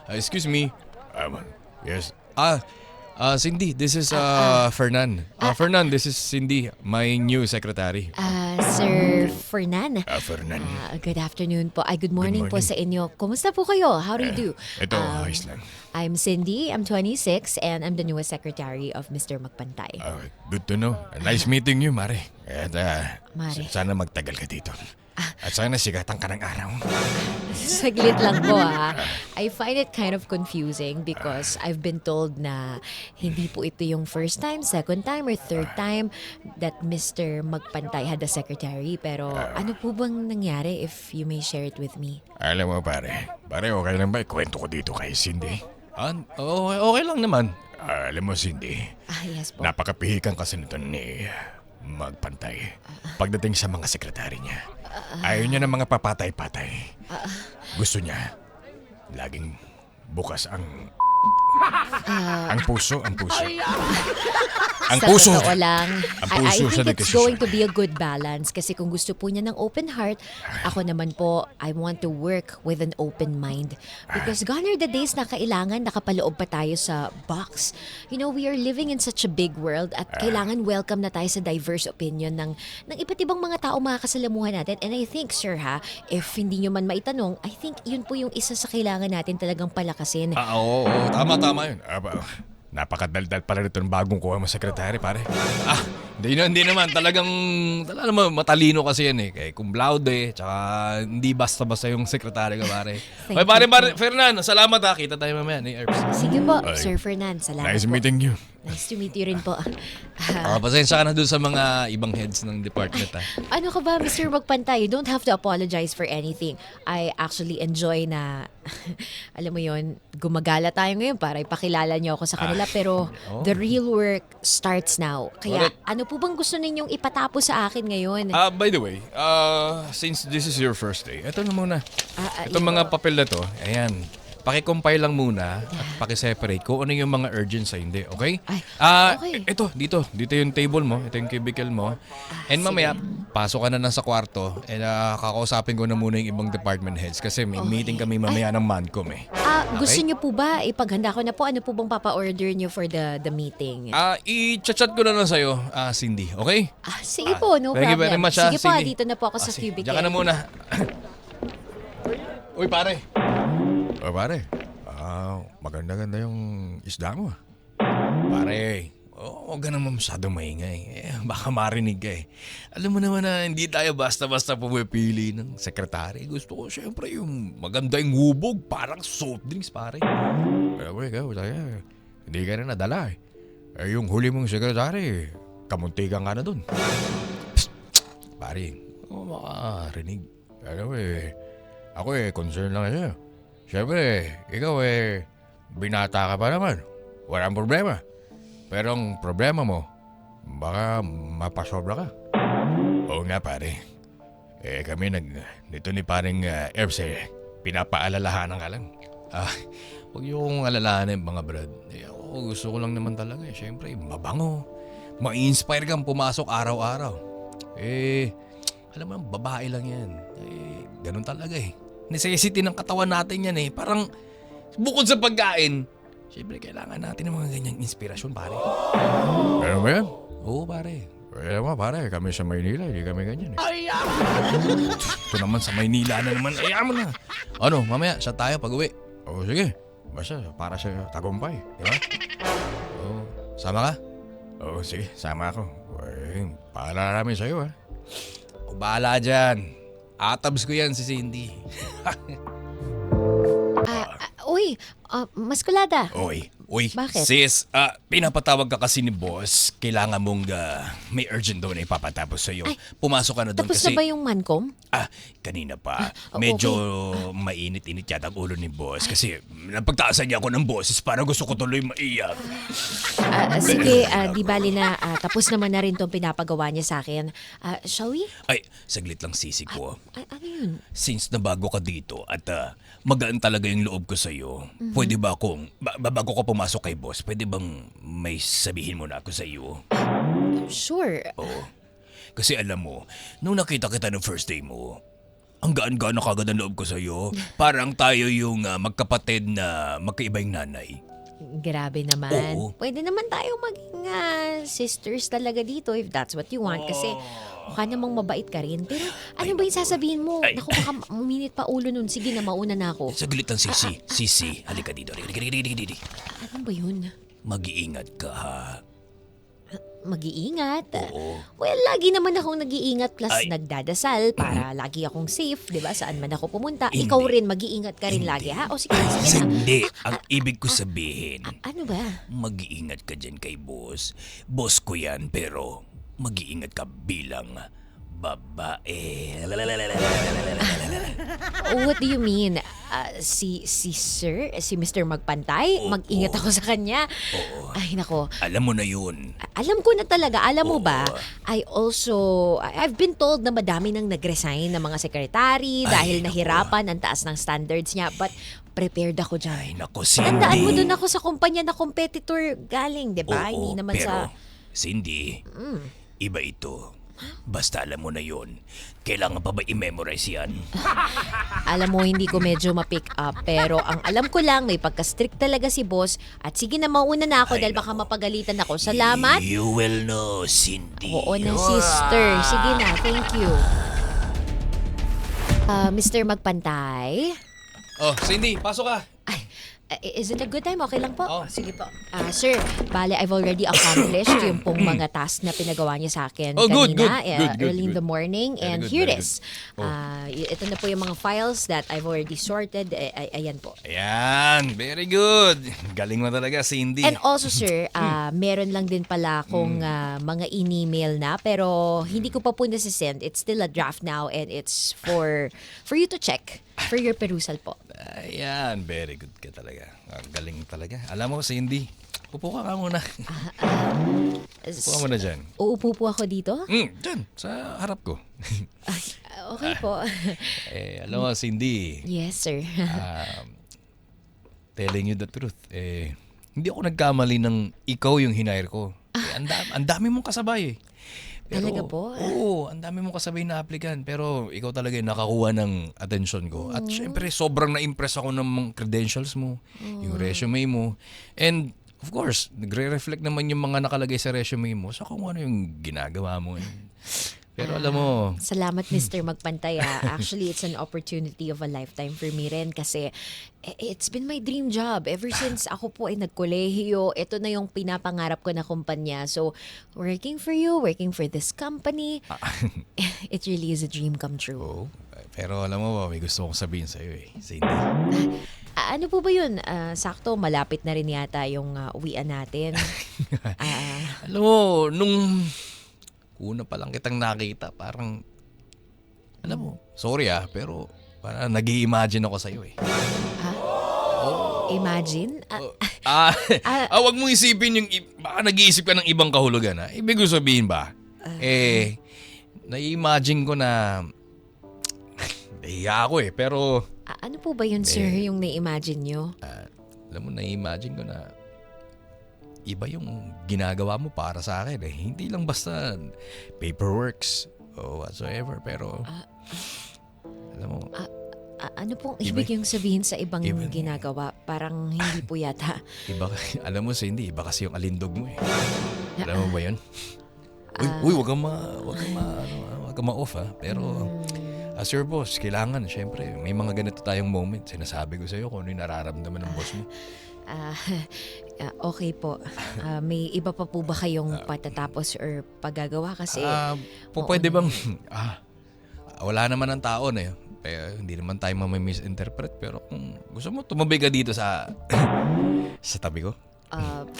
Excuse me. Yes. Cindy, this is Fernan. Fernan, this is Cindy, my new secretary. Sir Fernan. Fernan. Good afternoon po. Ay, good morning po morning. sa inyo. Kumusta po kayo? How do you do? Ito, ayos lang. I'm Cindy. I'm 26 and I'm the newest secretary of Mr. Magpantay. Good to know. Nice meeting you, Mare. At Mare. sana magtagal ka dito. At sana sigatan ka ng araw. Saglit lang po I find it kind of confusing because I've been told na hindi po ito yung first time, second time, or third time that Mr. Magpantay had a secretary. Pero ano po bang nangyari if you may share it with me? Alam mo, pare. Pare, okay lang ba? Ikwento ko dito kay Cindy. Okay lang naman. Alam mo, Cindy. Yes po. Napakapihikan kasi nito ni Magpantay. Pagdating sa mga sekretary niya, ayaw niya ng mga papatay-patay. Gusto niya, laging bukas ang puso. Ang Sa puso. totoo lang, Ang I puso sa think it's negosasyon. going to be a good balance kasi kung gusto po niya ng open heart, ako naman po, I want to work with an open mind. Because gone are the days na kailangan nakapaloob pa tayo sa box. You know, we are living in such a big world at kailangan welcome na tayo sa diverse opinion ng iba't ibang mga tao makakasalamuhan natin. And I think, sir if hindi nyo man maitanong, I think yun po yung isa sa kailangan natin talagang palakasin. Oo, tama yun. Napakadaldal pala nito ng bagong kuha mo sekretary, pare. Hindi naman. Talagang matalino kasi yan eh. Kaya cum laude, tsaka hindi basta-basta yung sekretary ka, pare. Thank Pare, you. Fernan, salamat ha. Kita tayo mamaya ni Herbs. Sige po, Ay. Sir Fernan. Salamat Nice po. meeting you. Nice to meet you rin po. Pasensya ka na dun sa mga ibang heads ng department ha. Ano ka ba, Mr. Magpantay? You don't have to apologize for anything. I actually enjoy na, alam mo yon, gumagala tayo ngayon para ipakilala niyo ako sa kanila. Pero the real work starts now. Kaya Correct. ano po bang gusto ninyong ipatapos sa akin ngayon? By the way, since this is your first day, ito na muna. Itong mga papel na to, ayan. Paki-compile lang muna at paki-separate kung ano yung mga urgent sa hindi, okay? Ay, okay. Ito, dito yung table mo, ito yung cubicle mo. And mamaya, pasok ka na sa kwarto and kakausapin ko na muna yung ibang department heads kasi may meeting kami mamaya ng Mancom eh. Gusto niyo po ba, ipaghanda ko na po, ano po bang papa-order niyo for the meeting? I-chat ko na lang sa'yo, Cindy, okay? Sige po, no Thank you problem. very much, Sige po, Cindy. dito na po ako sa Sige, cubicle. diyan ka na muna. Uy, pare. Pare, maganda-ganda yung isda mo. Pare, huwag ka naman masyadong maingay. Baka marinig ka eh. Alam mo naman na hindi tayo basta-basta pumipili ng sekretary. Gusto ko syempre yung maganda yung hubog, parang soft drinks, pare. Ikaw, hindi ka na nadala eh. Yung huli mong sekretary, kamuntikan ka na dun. Psst, pare, makarinig. Ako concern lang sa'yo. Siyempre, ikaw binata ka pa naman. Walang problema. Pero ang problema mo, baka mapasobra ka. Oo nga pare. Kami nito ni paring Erbs pinapaalalahanan ka lang. Huwag niyo kong alalahanin mga brad. Ako gusto ko lang naman talaga siyempre, mabango. Ma-inspire kang pumasok araw-araw. Alam mo, babae lang yan. Ganun talaga necessity ng katawan natin yan Parang bukod sa pagkain, siyempre kailangan natin ng mga ganyang inspirasyon, pare. Ano ba yan? Oo, pare. Pare, kami sa Maynila, hindi kami ganyan Ito naman sa Maynila na naman. Ayaw mo na. Ano, mamaya, sa tayo pag-uwi? Oo, sige. Basta, para sa tagumpay. Di ba? Oo, sama ka? Oo, sige, sama ako. Paalala namin sa'yo, bahala dyan. Atabs ko yan si Cindy. Uy, Maskulada. Uy, Bakit? sis, pinapatawag ka kasi ni boss. Kailangan mong may urgent daw na ipapatapos sa'yo. Pumasok ka na doon Tapos kasi... na ba yung Mancom? Kanina pa. Okay. Medyo mainit-init yata ang ulo ni boss. Kasi napagtaasan niya ako ng boses para gusto ko tuloy maiyak. Sige, di bali na tapos naman na rin tong pinapagawa niya sa akin. Shall we? Ay, saglit lang sisi ko. Ano yun? Since nabago ka dito at magaan talaga yung loob ko sa'yo, pwede ba akong, bago ka pumasok kay boss, pwede bang may sabihin mo na ako sa'yo? Sure. Oo. Kasi alam mo, nung nakita kita ng first day mo, ang gaan-gaan na kagad ang loob ko sa'yo. Parang tayo yung magkapatid na magkaibang nanay. Grabe naman. Oo. Pwede naman tayong maging sisters talaga dito if that's what you want. Kasi mukha namang mabait ka rin. Pero ano ba yung sasabihin mo? Ay. Naku, baka uminit pa ulo nun. Sige na, mauna na ako. Saglit ang Sisi. Sisi, halika dito. Halika. Ano ba yun? Mag-iingat ka ha. Mag-iingat. Oo. Well, lagi naman akong nag-iingat plus Ay. nagdadasal para lagi akong safe, 'di ba? Saan man ako pumunta. Hindi. Ikaw rin mag-iingat ka rin Hindi. lagi, ha? O sige na. Hindi. Ang ibig ko sabihin, Ano ba? mag-iingat ka dyan kay boss. Boss ko yan, pero mag-iingat ka bilang babae. What do you mean? Si Sir, si Mr. Magpantay, Oo. mag-ingat ako sa kanya. Oo. Ay nako, Alam mo na yun. alam ko na talaga. Alam mo Oo. ba, I've been told na madami nang nag-resign ng mga sekretary dahil naku. nahirapan ang taas ng standards niya. But prepared ako dyan. Ay, nako, Tandaan mo Cindy. dun ako sa kumpanya na competitor galing, di ba? Hindi naman pero, sa... Mm. Cindy, iba ito. Basta alam mo na yun. Kailangan pa ba i-memorize yan? Alam mo, hindi ko medyo ma-pick up. Pero ang alam ko lang, may pagka-strict talaga si boss. At sige na, mauna na ako Ay, dahil baka naku. mapagalitan ako. Salamat. You will know, Cindy. Oo na, sister. Sige na, thank you. Mr. Magpantay? Oh, Cindy, pasok ka. Ay, is it a good time? Okay lang po? Oh, sige po. Sir, bale, I've already accomplished yung pong mga task na pinagawa niya sa akin Oh, good, kanina, good, early in the morning. Very And good, here very is. good. Ito na po yung mga files that I've already sorted. Ayan po. Ayan, very good. Galing mo talaga, Cindy. And also, sir, meron lang din pala akong mga in-email na pero hindi ko pa po nasa-send. It's still a draft now and it's for you to check for your perusal po. Ayan, very good ka talaga. Galing talaga. Alam mo, Cindy, upo ka muna. Upo ka muna dyan. Uupo po ako dito? Dyan, sa harap ko. Okay po. Alam mo, Cindy, Yes, sir. telling you the truth, hindi ako nagkamali ng ikaw yung hinire ko. Ang dami mong kasabay eh. Talaga po? Oo, ang dami mong kasabay na applicant. Pero ikaw talaga yung nakakuha ng attention ko. At syempre, sobrang na-impress ako ng mga credentials mo, yung resume mo. And of course, nagre-reflect naman yung mga nakalagay sa resume mo sa kung ano yung ginagawa mo. Pero alam mo, Salamat, Mr. Magpantay. Actually, it's an opportunity of a lifetime for me rin kasi it's been my dream job. Ever since ako po ay nagkolehiyo, ito na yung pinapangarap ko na kumpanya. So, working for you, working for this company, it really is a dream come true. oo. Pero alam mo ba, may gusto kong sabihin sa'yo eh, Cindy. Ano po ba yun? Sakto, malapit na rin yata yung uwian natin. Alam mo, nung una pa lang kitang nakita, parang, alam mo, sorry pero parang nag-i-imagine ako sa'yo eh. Imagine? Wag mong isipin yung, baka nag-iisip ka ng ibang kahulugan ha. Ibig ko sabihin ba, na-imagine ko na, nahiya ako pero, Ano po ba yun, sir, yung na-imagine nyo? alam mo, na-imagine ko na, iba yung ginagawa mo para sa akin eh. Hindi lang basta paperworks o whatsoever, pero, alam mo, Ano pong Iba- ibig yung sabihin sa ibang iba- ginagawa? Parang hindi po yata. iba, alam mo, Cindy, iba kasi yung alindog mo eh. Alam mo ba yun? Uy, wag kang ma-off ha. Pero, as your boss, kailangan, syempre, may mga ganito tayong moment. Sinasabi ko sa'yo kung ano yung nararamdaman ng boss mo. Okay po. May iba pa po ba kayong patatapos or paggagawa? Kasi Pwede bang, wala naman ang tao na yun. Hindi naman tayo mamisinterpret. Pero kung gusto mo, tumabi ka dito sa sa tabi ko.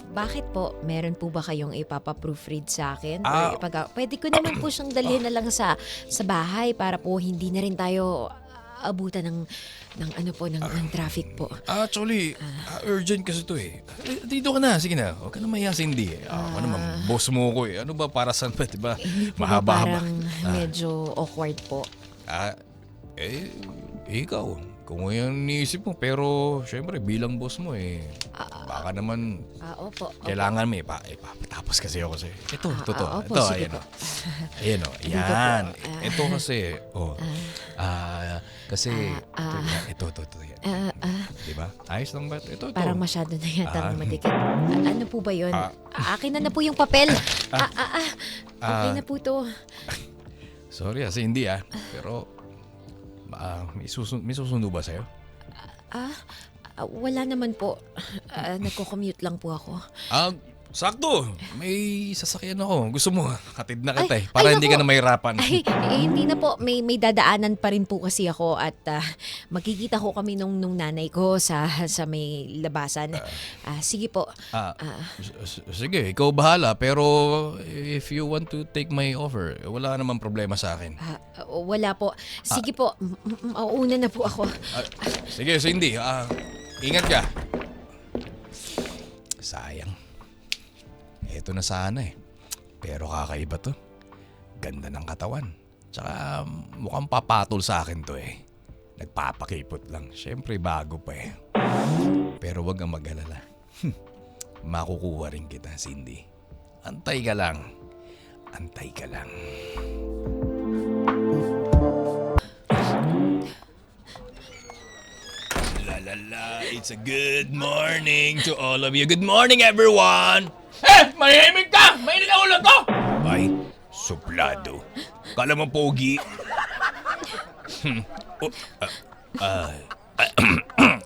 bakit po? Meron po ba kayong ipapaproofread sa akin? Ah. Or pwede ko naman po siyang dalhin na lang sa bahay para po hindi na rin tayo abutan ng traffic po. Actually, urgent kasi to eh. Dito ka na, sige na. Huwag ka na mahiya, Cindy. Ako naman, boss mo ko eh. Ano ba, para saan ba, diba? Hindi po ba Mahaba-haba. parang medyo awkward po? Ikaw kung yung iniisip mo, pero syempre bilang boss mo baka naman Opo. kailangan may ipapatapos kasi ako sa'yo. Ito, totoo. Opo, Ito, sige ayan po. o. Ayan o, Dito po. yan. Ito kasi, kasi, ito, yan. Diba? Ayos lang ba? Ito. Parang masyado na yata Ah. madikit. Ano po ba yun? Akin na po yung papel. Okay na po to. Sorry hindi pero may susundo ba sa'yo? Wala naman po. Nagko-commute lang po ako. Sakto! May sasakyan ako. Gusto mo, hatid na kita Ay, para ay, hindi ka naku. na mahirapan. Hindi na po. May dadaanan pa rin po kasi ako at magkikita ko kami nung nanay ko sa may labasan. Sige po. Sige, ikaw bahala. Pero if you want to take my offer, wala namang problema sa akin. Wala po. Sige po. Mauuna na po ako. Sige, Cindy. Ingat ka. Sayang. Ito na sana Pero kakaiba to. Ganda ng katawan. Tsaka mukhang papatol sa akin to Nagpapakipot lang. Siyempre bago pa Pero wag kang mag-alala. Makukuha rin kita, Cindy. Antay ka lang. Antay ka lang. La la la, it's a good morning to all of you. Good morning, everyone! Mahimik ka! Mainit ang ulo to! Ay, suplado. Kala mo pogi.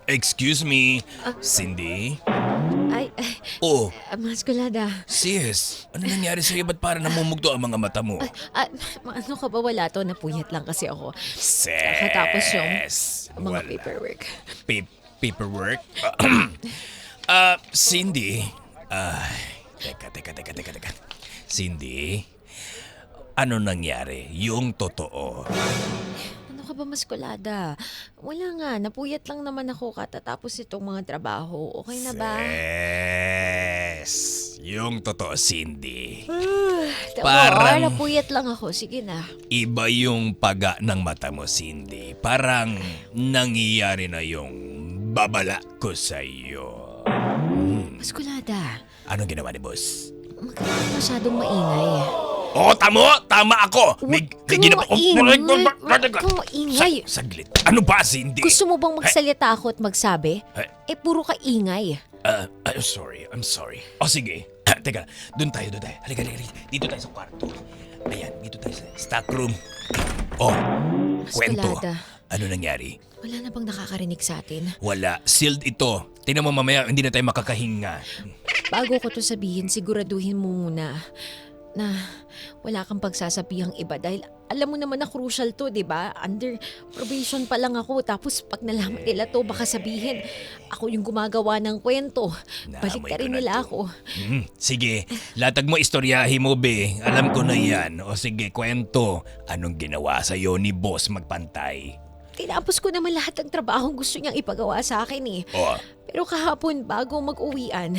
Excuse me, Cindy? Ay, Oh, Maskulada. sis, ano nangyari sa'yo? Ba't parang namumugto ang mga mata mo? Ano ka ba? Wala to. Napuyat lang kasi ako. Sis! Katapos yung mga Wala. paperwork. Paperwork? Cindy? Teka. Cindy? Ano nangyari? Yung totoo. Ano ka ba, Maskulada? Wala nga. Napuyat lang naman ako katatapos itong mga trabaho. Okay na ba? Yes! Yung totoo, Cindy. Parang... napuyat lang ako. Sige na. Iba yung paga ng mata mo, Cindy. Parang nangyayari na yung babala ko sa'yo. Maskulada, Anong ginawa ni boss? masyadong maingay. Oo, tama ako! Huwag kang maingay. Saglit. Ano ba, Cindy? Gusto mo bang magsalita ako at magsabi? Puro ka ingay. I'm sorry. O sige. Teka, doon tayo. Halika. Dito tayo sa kwarto. Ayan, dito tayo sa stock room. Oh, kwento. Maskulada, Ano nangyari? wala na bang nakakarinig sa atin? Wala. Sealed ito. Tingnan mo mamaya, hindi na tayo makakahinga. Bago ko to sabihin, siguraduhin mo muna na wala kang pagsasabihang iba dahil alam mo naman na crucial to, di ba? Under probation pa lang ako tapos pag nalaman nila to baka sabihin ako yung gumagawa ng kwento. Balik ka rin nila ako. Sige, latag mo istoryahin mo, be. Alam ko na yan. O sige, kwento. Anong ginawa sa'yo ni boss magpantay? Tinapos ko naman lahat ng trabaho gusto niyang ipagawa sa akin Oh, Pero kahapon bago mag-uwian,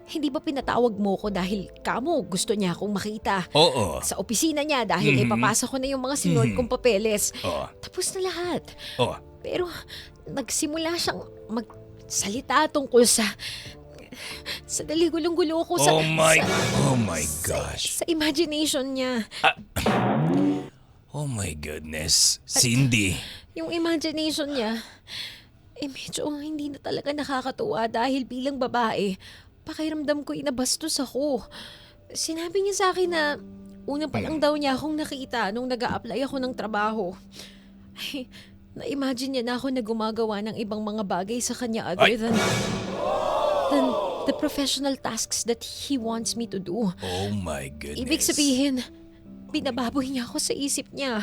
hindi ba pinatawag mo ko dahil kamo gusto niya akong makita? oo. Sa opisina niya dahil ipapasa ko na yung mga sinuot kong papeles. Oh, Tapos na lahat. oh. Pero nagsimula siyang magsalita tungkol sa dali gulong-gulo ko sa... Oh my gosh. Sa imagination niya. Oh my goodness. Cindy. Yung imagination niya, medyo hindi na talaga nakakatuwa dahil bilang babae, pakiramdam ko inabastos ako. Sinabi niya sa akin na una pa lang daw niya akong nakita nung nag-a-apply ako ng trabaho. Ay, na-imagine niya na ako na gumagawa ng ibang mga bagay sa kanya other than the professional tasks that he wants me to do. Oh my goodness. Ibig sabihin, binababoy niya ako sa isip niya.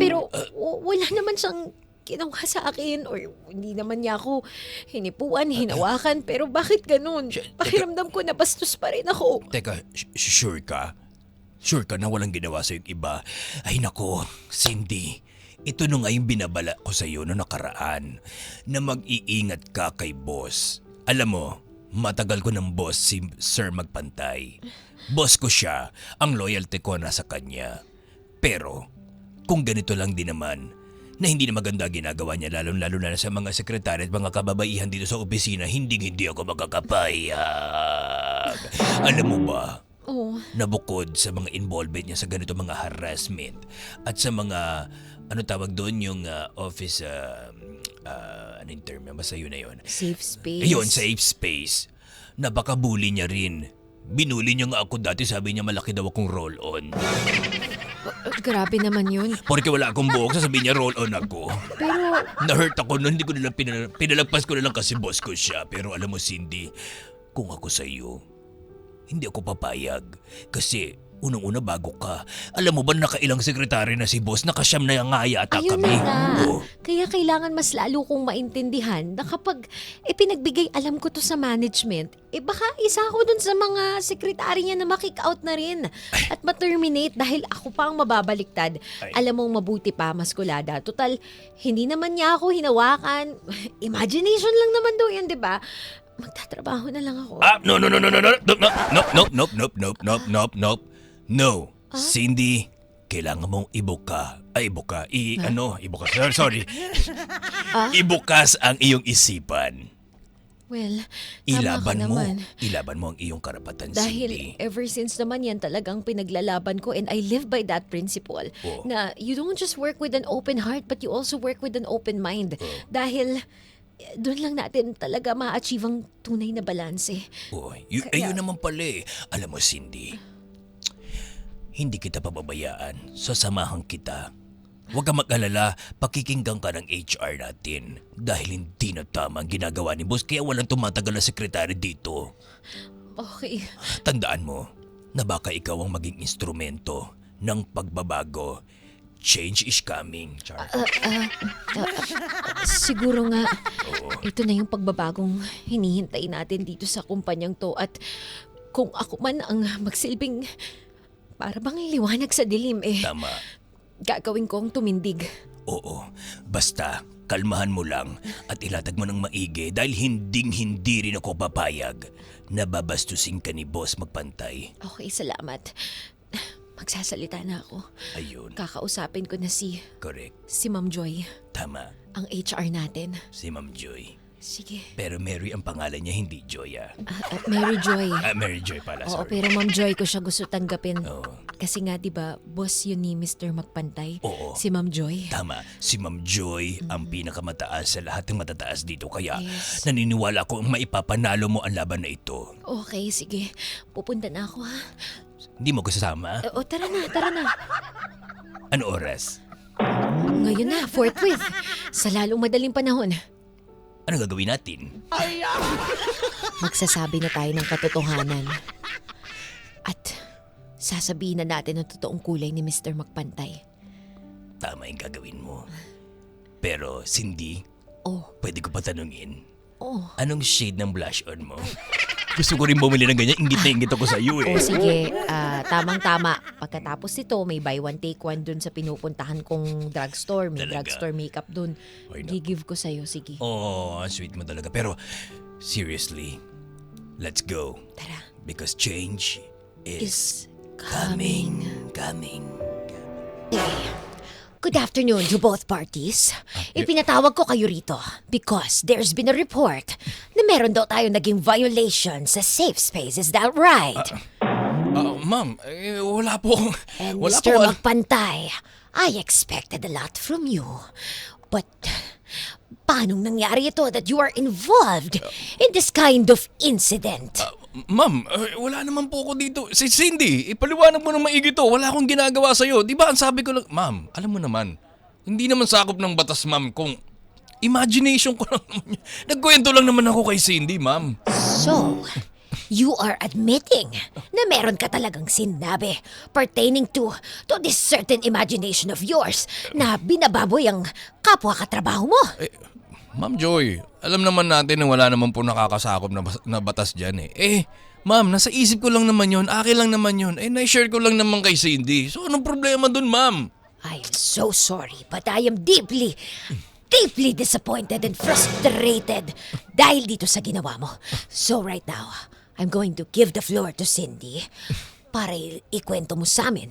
Pero wala naman siyang ginawa sa akin or hindi naman niya ako hinipuan, hinawakan. Pero bakit ganun? Pakiramdam ko na bastos pa rin ako. Teka, sure ka? Sure ka na walang ginawa sa yung iba? Ay nako, Cindy. Ito na nga yung binabala ko sa iyo noong nakaraan na mag-iingat ka kay boss. Alam mo, matagal ko ng boss si Sir Magpantay. Boss ko siya, ang loyalty ko nasa kanya. Pero, kung ganito lang din naman, na hindi na maganda ginagawa niya lalo na sa mga sekretary at mga kababaihan dito sa opisina, hindi ako makakapayag. Alam mo ba, Oh, na bukod sa mga involvement niya sa ganito mga harassment at sa mga, ano tawag doon, yung office, ano yung term, basta yun na yun. safe space. Ayun, safe space. Na baka bully niya rin. Binuli niya nga ako dati, sabi niya malaki daw akong roll-on. Grabe naman yun. Porque wala akong buhok, sasabihin niya roll-on ako. Pero, Na-hurt ako noon, hindi ko na lang pinalagpas ko na lang kasi boss ko siya. Pero alam mo Cindy, kung ako sa iyo, hindi ako papayag. Kasi unang-una bago ka. Alam mo ba nakailang sekretary na si boss, nakasyam na nga yata ayun kami. na nga. Oh. Kaya kailangan mas lalo kong maintindihan na kapag pinagbigay alam ko to sa management, baka isa ako dun sa mga sekretary niya na makick out na rin at ma-terminate dahil ako pa ang mababaliktad. Ay. Alam mong mabuti pa, Maskulada. Total, hindi naman niya ako hinawakan. Imagination lang naman daw yan, di ba? Magtatrabaho na lang ako. No. No. Cindy, kailangan mong ibuka. Sorry. Ibukas ang iyong isipan. Well, Ilaban tama ka mo. naman. Ilaban mo ang iyong karapatan, Dahil Cindy. ever since naman yan talagang pinaglalaban ko and I live by that principle Oh. na you don't just work with an open heart but you also work with an open mind. Dahil doon lang natin talaga ma-achieve ang tunay na balanse. Ayun naman pala eh. Alam mo, Cindy, hindi kita pababayaan. Sasamahan kita. Huwag kang mag-alala, pakikinggan ka ng HR natin. Dahil hindi na tama ang ginagawa ni boss, kaya walang tumatagal na sekretary dito. Okay. Tandaan mo na baka ikaw ang maging instrumento ng pagbabago. Change is coming, Char. Siguro nga, ito na yung pagbabagong hinihintay natin dito sa kumpanyang to at kung ako man ang magsilbing para bang liwanag sa dilim Tama. gagawin kong tumindig. Oo. Basta, kalmahan mo lang at ilatag mo ng maigi dahil hindi rin ako papayag na babastusin ka ni boss magpantay. Okay, salamat. Magsasalita na ako. Ayun. Kakausapin ko na si Correct. Ma'am Joy, Tama. ang HR natin. Si Ma'am Joy. Sige. Pero Mary ang pangalan niya, hindi Joy ah. Mary Joy. Mary Joy pala, Oo, sorry. pero Ma'am Joy ko siya gusto tanggapin. Oo. Kasi nga, di ba, boss yun ni Mr. Magpantay. Oo. Si Ma'am Joy. Tama, si Ma'am Joy ang pinakamataas sa lahat ng matataas dito. Kaya Yes. naniniwala ko ang maipapanalo mo ang laban na ito. Okay, sige. Pupunta na ako, ha? Hindi mo kasama? O, tara na. Ano oras? Ngayon na, forthwith. Sa lalong madaling panahon. Ano gagawin natin? Magsasabi na tayo ng katotohanan. At sasabihin na natin ang totoong kulay ni Mr. Magpantay. Tama yung gagawin mo. Pero, Cindy, Oh, pwede ko pa tanungin, oh. anong shade ng blush on mo? Gusto ko rin bumili ng ganyan. Ingit na ingit ako sa iyo eh. O sige, tamang-tama. Pagkatapos nito, may buy one take one dun sa pinupuntahan kong drugstore. May Talaga? drugstore makeup dun. Ay, naku. Gigive ko sa'yo, sige. Oh, sweet mo talaga. Pero, seriously, let's go. Tara. Because change Is is coming. Good afternoon to both parties. Ipinatawag ko kayo rito because there's been a report na meron daw tayo naging violation sa safe space. Is that right? Ma'am, wala po. And Wala Mr. po. Magpantay, I expected a lot from you. But paanong nangyari ito that you are involved in this kind of incident? Ma'am, wala naman po ako dito. Si Cindy, ipaliwanag mo ng maigi to. Wala akong ginagawa sa'yo. Di ba ang sabi ko lang, ma'am, alam mo naman, hindi naman sakop ng batas, ma'am, kung imagination ko lang naman yun. Nagkwento lang naman ako kay Cindy, ma'am. So, you are admitting na meron ka talagang sinabi pertaining to this certain imagination of yours na binababoy ang kapwa katrabaho mo. Ma'am Joy, alam naman natin na wala naman po nakakasakop na batas dyan eh. Ma'am, nasa isip ko lang naman yun, akin lang naman yun. Na-share ko lang naman kay Cindy. So anong problema dun, ma'am? I am so sorry, but I am deeply disappointed and frustrated dahil dito sa ginawa mo. So right now, I'm going to give the floor to Cindy para ikwento mo sa amin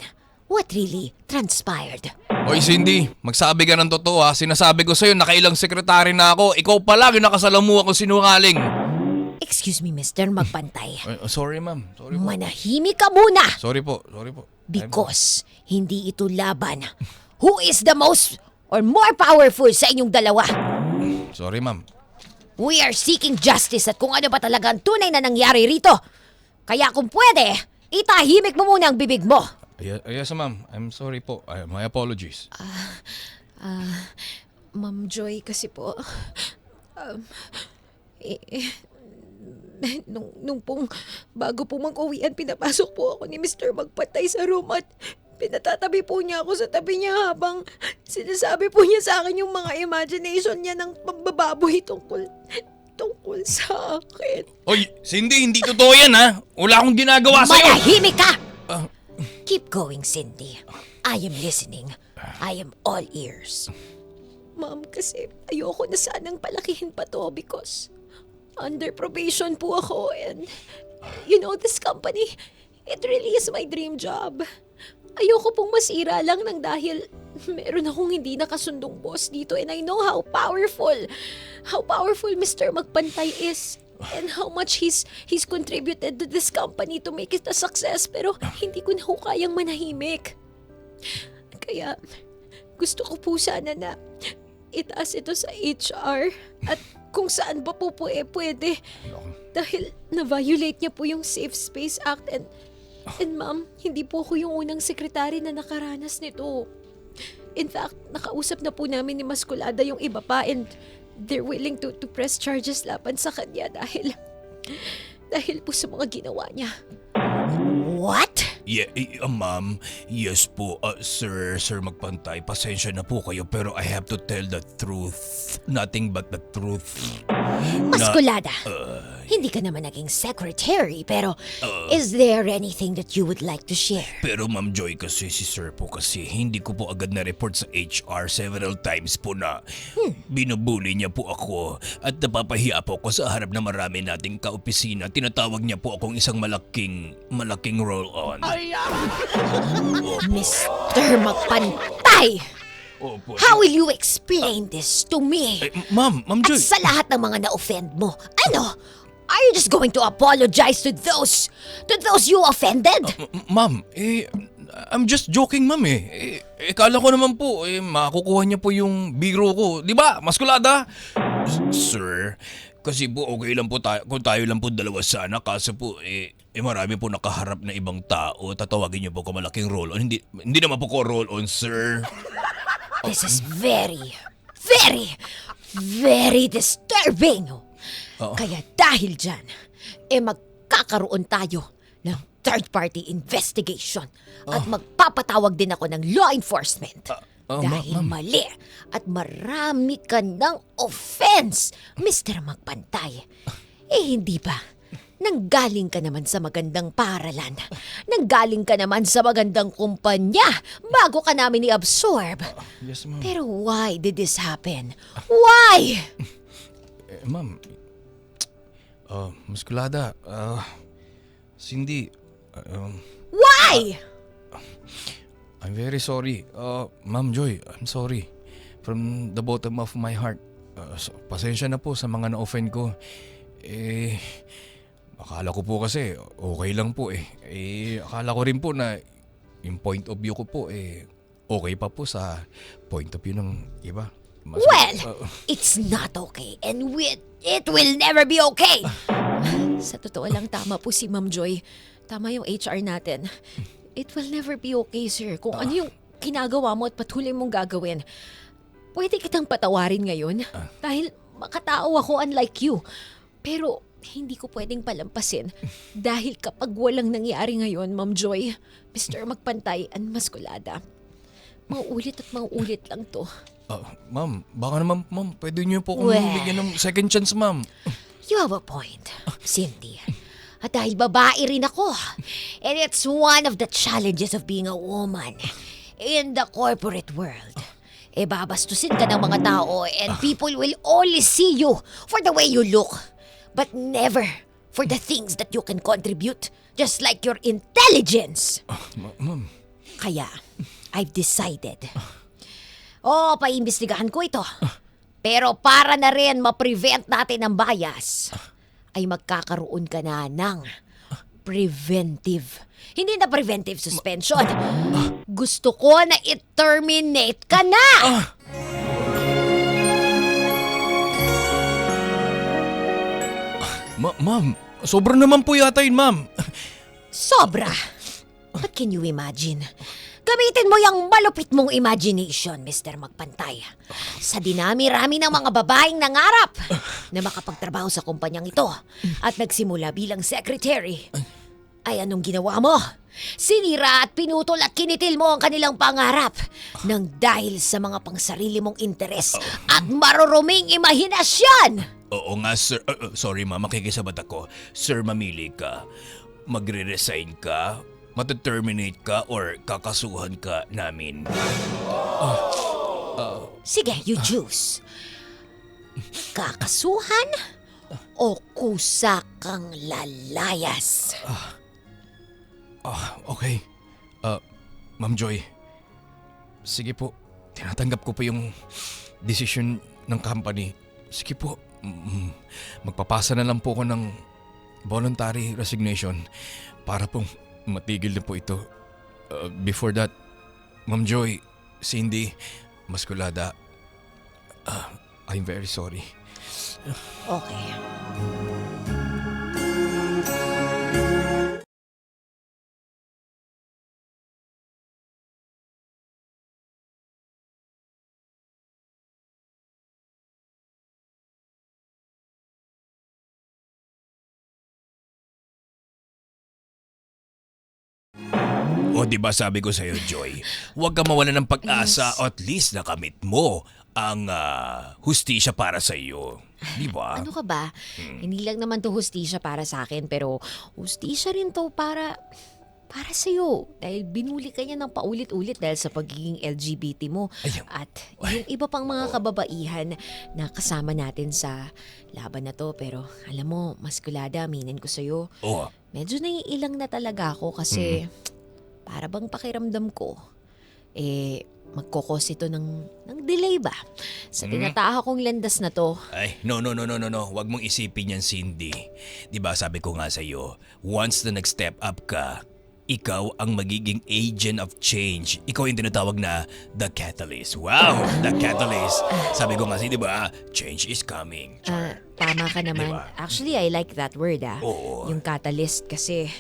What really transpired? Oy Cindy, magsabi ka ng totoo ha. Sinasabi ko sa'yo, nakailang sekretary na ako. Ikaw pa lang yung nakasalamu ako sinungaling. Excuse me, Mr. Magpantay. Sorry ma'am, sorry po. Manahimik ka muna! Sorry po. Because hindi ito laban. Who is the most or more powerful sa inyong dalawa? Sorry ma'am. We are seeking justice at kung ano ba talaga ang tunay na nangyari rito. Kaya kung pwede, itahimik mo muna ang bibig mo. Yes ma'am, I'm sorry po. My apologies. Ma'am Joy kasi po, nung pong bago po mag-uwian, pinapasok po ako ni Mr. Magpatay sa room at pinatatabi po niya ako sa tabi niya habang sinasabi po niya sa akin yung mga imagination niya ng pambababoy tungkol sa akin. Oy, Cindy, hindi totoo yan ha. Wala akong ginagawa sa'yo. Manahimik ka! Ah. Keep going, Cindy. I am listening. I am all ears. Ma'am, kasi ayoko na sanang palakihin pa to because under probation po ako and this company, it really is my dream job. Ayoko pong masira lang ng dahil meron akong hindi nakasundong boss dito and I know how powerful Mr. Magpantay is and how much he's contributed to this company to make it a success pero hindi ko na ho kayang manahimik. Kaya gusto ko po sana na itaas ito sa HR at kung saan pa po pwede dahil na-violate niya po yung Safe Space Act and ma'am, hindi po ako yung unang sekretary na nakaranas nito. In fact, nakausap na po namin ni Masculada yung iba pa and they're willing to press charges laban sa kanya dahil po sa mga ginawa niya. What? Yeah, ma'am. Yes po, Sir Magpantay. Pasensya na po kayo pero I have to tell the truth. Nothing but the truth. Masculada, hindi ka naman naging secretary pero is there anything that you would like to share? Pero Ma'am Joy kasi si Sir po kasi hindi ko po agad na-report sa HR several times po na binubuli niya po ako at napapahiya po ako sa harap na marami nating kaopisina. Tinatawag niya po akong isang malaking roll-on. Mr. Magpantay! Opo. How will you explain this to me? Ma'am At Joy. sa lahat ng mga na-offend mo, are you just going to apologize to those you offended? Ma'am, I'm just joking, ma'am kala ko naman po, makukuha niya po yung biro ko. Di ba, Masculada? Sir, kasi po okay lang po tayo, kung tayo lang po dalawa sana, kaso po, marami po nakaharap na ibang tao. Tatawagin niyo po ko malaking roll-on. Hindi naman po ko roll-on, sir. This is very, very, very disturbing. Kaya dahil dyan, magkakaroon tayo ng third-party investigation at magpapatawag din ako ng law enforcement. Dahil mali at marami ka ng offense, Mr. Magpantay. Hindi ba? Nanggaling ka naman sa magandang paaralan. Nanggaling ka naman sa magandang kumpanya bago ka namin i-absorb. Yes, ma'am. Pero why did this happen? Why? Ma'am, Masculada, Cindy, Why? I'm very sorry. Ma'am Joy, I'm sorry. From the bottom of my heart. Pasensya na po sa mga na-offend ko. Akala ko po kasi okay lang po akala ko rin po na yung point of view ko po okay pa po sa point of view ng iba. It's not okay and it will never be okay. Sa totoo lang, tama po si Ma'am Joy. Tama yung HR natin. It will never be okay, sir. Kung ano yung ginagawa mo at patuloy mong gagawin, pwede kitang patawarin ngayon dahil makatao ako unlike you. Pero hindi ko pwedeng palampasin dahil kapag walang nangyari ngayon, Ma'am Joy, Mr. Magpantay and Masculada, mauulit at mauulit lang to. Ma'am, baka naman, ma'am, pwede niyo po akong bigyan ng second chance, ma'am. You have a point, Cindy. At dahil babae rin ako, and it's one of the challenges of being a woman in the corporate world. Babastusin ka ng mga tao and people will only see you for the way you look, but never for the things that you can contribute, just like your intelligence. Ma'am, Kaya, I've decided. Oo, paimbestigahan ko ito. Pero para na rin ma-prevent natin ang bias, ay magkakaroon ka na ng preventive. Hindi na preventive suspension. Gusto ko na i-terminate ka na! Ma'am, sobra naman po yata yun, ma'am. Sobra! But can you imagine? Gamitin mo yung malupit mong imagination, Mr. Magpantay. Sa dinami-rami ng mga babaeng nangarap na makapagtrabaho sa kumpanyang ito at nagsimula bilang secretary, ay anong ginawa mo? Sinira at pinutol at kinitil mo ang kanilang pangarap nang dahil sa mga pangsarili mong interes at maruruming imahinasyon! Oo nga, sir. Sorry, ma'am. Makikisabat ako. Sir, mamili ka. Magre-resign ka, mataterminate ka, or kakasuhan ka namin. Sige, you choose. Kakasuhan o kusa kang lalayas? Okay. Ma'am Joy, sige po. Tinatanggap ko po yung decision ng company. Sige po. Magpapasa na lang po ako ng voluntary resignation para pong matigil na po ito. Before that, Ma'am Joy, Cindy, Maskulada, I'm very sorry. Okay. O di ba sabi ko sa'yo, Joy, huwag ka mawala ng pag-asa o at least nakamit mo ang hustisya para sa iyo. Di ba? Ano ka ba? Hindi lang naman to hustisya para sa akin, pero hustisya rin to para sa'yo. Dahil binuli ka niya ng paulit-ulit dahil sa pagiging LGBT mo. Ayun. At yung iba pang mga kababaihan na kasama natin sa laban na to. Pero alam mo, Maskulada, aminin ko sa'yo, Oo. medyo naiilang na talaga ako kasi para bang pakiramdam ko, magkokos ito ng delay ba? Sa tinataha kong landas na to. Ay, no. Huwag mong isipin yan, Cindy. Di ba sabi ko nga sa'yo, once na nag-step up ka, ikaw ang magiging agent of change. Ikaw yung tinatawag na the catalyst. Wow, the catalyst. Sabi ko nga di ba, change is coming. Tama ka naman. Diba? Actually, I like that word Oo. Yung catalyst kasi,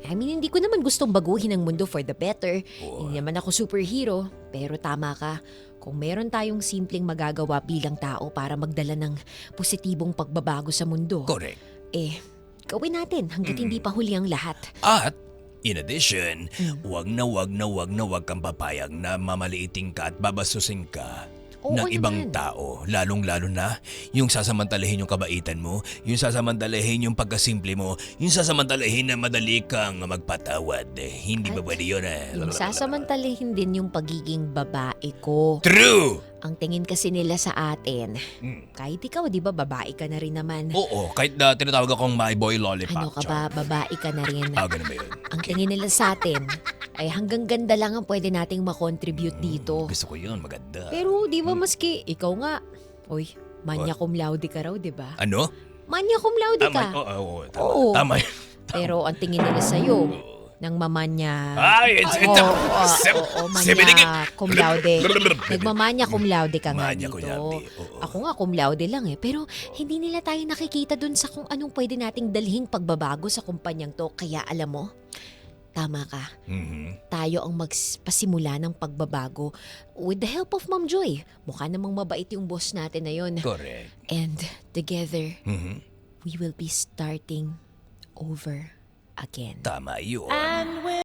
hindi ko naman gustong baguhin ang mundo for the better. Hindi naman ako superhero. Pero tama ka. Kung meron tayong simpleng magagawa bilang tao para magdala ng positibong pagbabago sa mundo, Correct. gawin natin hanggat hindi pa huli ang lahat. At, in addition, wag na kang papayag na mamaliiting ka at babasusin ka Oo ng ibang naman. tao. Lalong-lalo na yung sasamantalahin yung kabaitan mo, yung sasamantalahin yung pagkasimple mo, yung sasamantalahin na madali kang magpatawad. Hindi ba pwede yun Yung sasamantalahin din yung pagiging babae ko. True! Ang tingin kasi nila sa atin, kahit ikaw, di ba, babae ka na rin naman. Oo, kahit na tinatawag akong my boy lollipop. Ano ka ba, babae ka na rin. Ganun ba yun? Ang tingin nila sa atin, ay hanggang ganda lang ang pwede nating makontribute dito. Gusto ko yun, maganda. Pero di ba maski, ikaw nga, magna cum laude ka raw, di ba? Ano? Magna cum laude ka. Oo, tama. Oo. Tama yun. Pero ang tingin nila sa'yo, nang mamanya... Ay, manya cum laude. Nagmamanya cum laude ka nga Manya dito. cum laude, oo. Ako nga cum laude lang Pero hindi nila tayo nakikita dun sa kung anong pwede nating dalhing pagbabago sa kumpanyang to. Kaya alam mo, tama ka. Tayo ang magpasimula ng pagbabago with the help of Ma'am Joy. Mukha namang mabait yung boss natin na yun. Correct. And together, we will be starting over again. Tama yun.